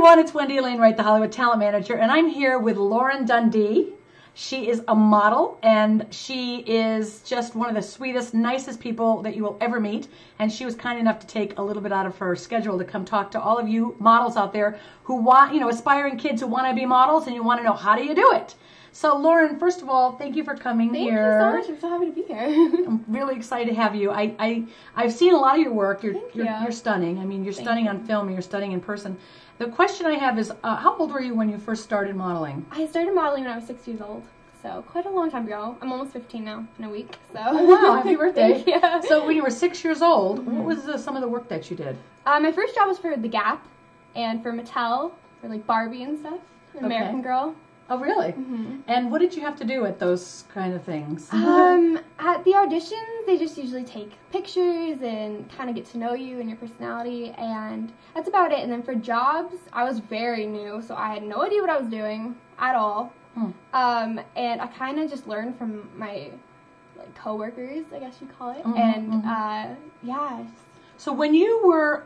everyone, it's Wendy Alane, Wright, the Hollywood Talent Manager, and I'm here with Lauren Dundee. She is a model, and she is just one of the sweetest, nicest people that you will ever meet, and she was kind enough to take a little bit out of her schedule to come talk to all of you models out there who want, aspiring kids who want to be models, and you want to know, how do you do it? So, Lauren, first of all, thank you for coming here. Thank you so much. I'm so happy to be here. I'm really excited to have you. I've seen a lot of your work. You're stunning. I mean, you're stunning on film, and you're stunning in person. The question I have is, how old were you when you first started modeling? I started modeling when I was 6 years old, so quite a long time ago. I'm almost 15 now in a week. So. Oh, wow, happy birthday. Yeah. So when you were 6 years old, what was some of the work that you did? My first job was for The Gap and for Mattel, for like Barbie and stuff, American Girl. Oh, really? And what did you have to do at those kind of things? At the auditions, they just usually take pictures and kind of get to know you and your personality, and that's about it. And then for jobs, I was very new, so I had no idea what I was doing at all. And I kind of just learned from my co-workers, I guess you'd call it. Yeah. So when you were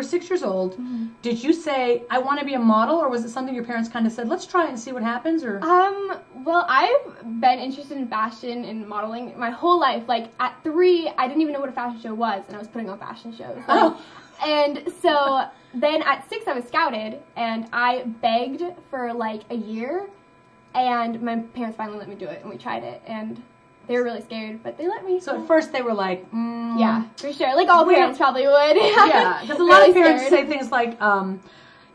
6 years old, did you say, I want to be a model, or was it something your parents kind of said, let's try it and see what happens? Or well, I've been interested in fashion and modeling my whole life. Like at 3, I didn't even know what a fashion show was, and I was putting on fashion shows. And so then at 6, I was scouted, and I begged for like a year, and my parents finally let me do it, and we tried it, and they were really scared, but they let me. So at first they were like, yeah, for sure. Like all parents probably would. Yeah, because a lot of parents say things like,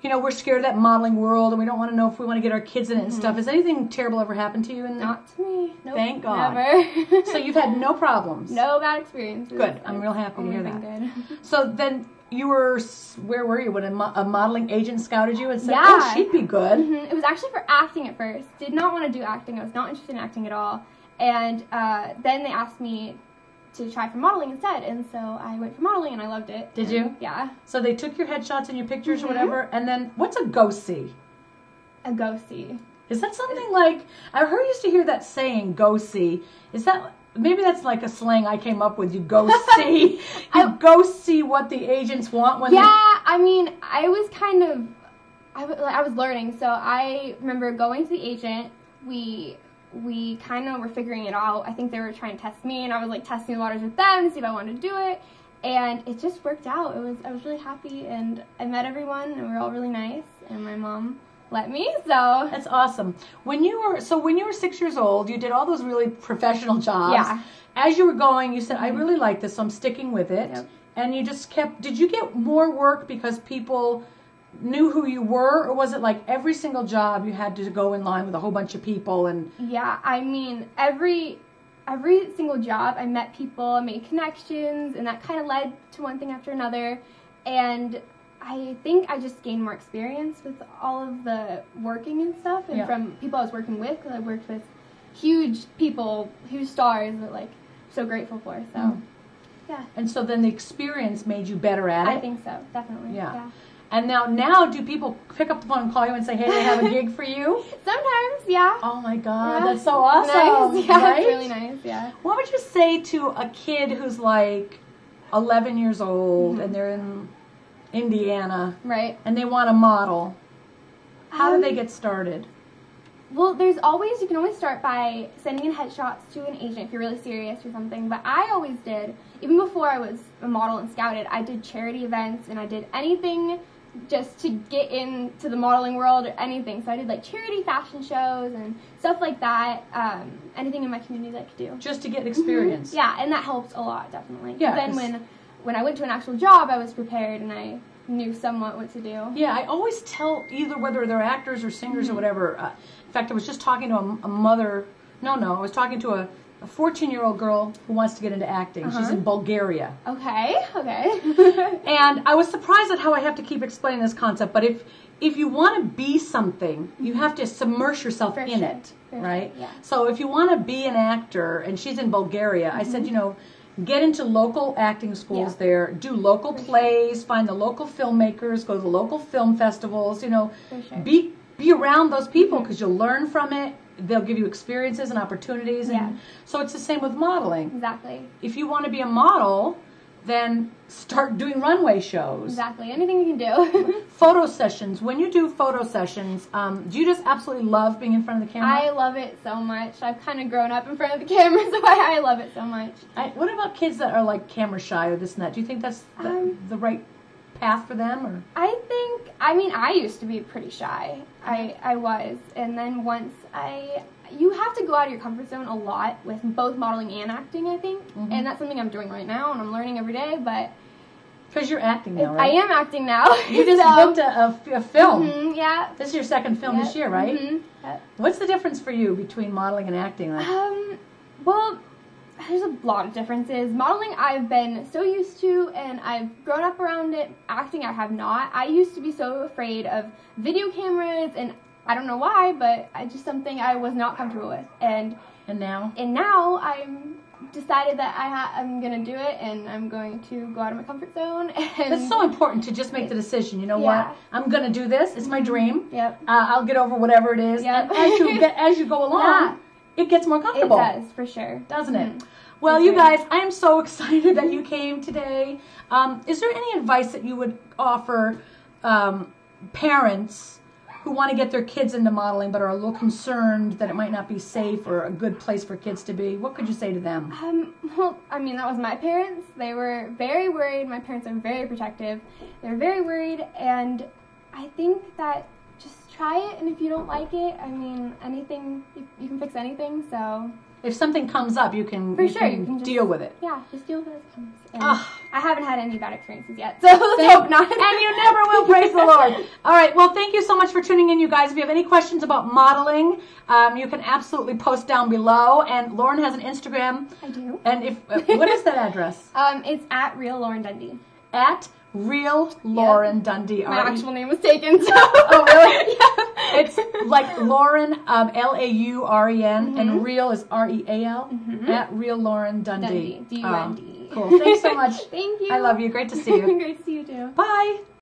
we're scared of that modeling world, and we don't want to know if we want to get our kids in it and stuff. Has anything terrible ever happened to you? Not to me. Nope, thank God. Never. So you've had no problems? No bad experiences. Good. I'm real happy to hear that. Good. So then you were, where were you when a modeling agent scouted you and said, yeah. oh, she'd be good? It was actually for acting at first. Did not want to do acting. I was not interested in acting at all. And then they asked me to try for modeling instead, and so I went for modeling, and I loved it. Did you? Yeah. So they took your headshots and your pictures or whatever, and then what's a go-see? A go-see. Is that something like, I used to hear that saying, go-see. Is that, maybe that's like a slang I came up with, you go-see. You go-see what the agents want when I mean, I was kind of, I was learning, so I remember going to the agent, we kind of were figuring it out. I think they were trying to test me, and I was like testing the waters with them to see if I wanted to do it, and it just worked out. I was really happy, and I met everyone, and we were all really nice, and my mom let me, so. That's awesome. When you were 6 years old, you did all those really professional jobs. Yeah. As you were going, you said, I really like this, so I'm sticking with it. Yep. And you just did you get more work because people knew who you were, or was it like every single job you had to go in line with a whole bunch of people? And yeah, I mean, every single job I met people, made connections, and that kind of led to one thing after another, and I think I just gained more experience with all of the working and stuff, and from people I was working with, because I worked with huge people, huge stars that I'm so grateful for, so yeah. And so then the experience made you better at it? I think so, definitely. Yeah. And now do people pick up the phone and call you and say, hey, they have a gig for you? Sometimes, yeah. Oh my God, that's so awesome. Nice. Yeah, right? It's really nice, yeah. What would you say to a kid who's like 11 years old and they're in Indiana, right, and they want to model? How do they get started? Well, you can always start by sending in headshots to an agent if you're really serious or something, but I always did, even before I was a model and scouted, I did charity events, and I did anything just to get into the modeling world or anything. So I did charity fashion shows and stuff like that, anything in my community that I could do. Just to get experience. Yeah, and that helped a lot, definitely. Yeah. Then when I went to an actual job, I was prepared, and I knew somewhat what to do. Yeah, I always tell either whether they're actors or singers or whatever. In fact, I was just talking to a mother. I was talking to a 14-year-old girl who wants to get into acting. She's in Bulgaria. Okay. And I was surprised at how I have to keep explaining this concept, but if you want to be something, you have to submerge yourself in it, right? Yeah. So if you want to be an actor, and she's in Bulgaria, I said, get into local acting schools there, do local plays, find the local filmmakers, go to the local film festivals, be around those people, because you'll learn from it. They'll give you experiences and opportunities. And so it's the same with modeling. Exactly. If you want to be a model, then start doing runway shows. Exactly. Anything you can do. Photo sessions. When you do photo sessions, do you just absolutely love being in front of the camera? I love it so much. I've kind of grown up in front of the camera, so I love it so much. What about kids that are like camera shy or this and that? Do you think that's the right path for them? Or I used to be pretty shy. I was. And then once you have to go out of your comfort zone a lot with both modeling and acting, I think. Mm-hmm. And that's something I'm doing right now, and I'm learning every day, but... Because you're acting now, right? I am acting now. You just booked a film. Mm-hmm, yeah. This is your second film this year, right? Mm-hmm. Yep. What's the difference for you between modeling and acting? Well, there's a lot of differences. Modeling, I've been so used to, and I've grown up around it. Acting, I have not. I used to be so afraid of video cameras, and I don't know why, but it's just something I was not comfortable with. And now? And now I'm decided that I'm going to do it, and I'm going to go out of my comfort zone. And that's so important to just make the decision. You know what? I'm going to do this. It's my dream. Yep. I'll get over whatever it is. Yep. And as you go along, it gets more comfortable. It does, for sure. Doesn't it? Well, you guys, I am so excited that you came today. Is there any advice that you would offer parents who want to get their kids into modeling but are a little concerned that it might not be safe or a good place for kids to be? What could you say to them? Well, I mean, that was my parents. They were very worried. My parents are very protective. They're very worried, and I think that just try it, and if you don't like it, I mean, anything, you can fix anything, so... If something comes up, you can deal with it. Yeah, just deal with it as it comes. And I haven't had any bad experiences yet, so let's hope not. And you never will, praise the Lord. All right, well, thank you so much for tuning in, you guys. If you have any questions about modeling, you can absolutely post down below. And Lauren has an Instagram. I do. And what is that address? It's at Real Lauren Dundee. At Real Lauren Dundee. My actual name was taken, so. Oh, really? Yeah. It's like Lauren, Lauren, and Real is Real, at Real Lauren Dundee. Dundee. D-U-N-D. Cool. Thanks so much. Thank you. I love you. Great to see you. Great to see you, too. Bye.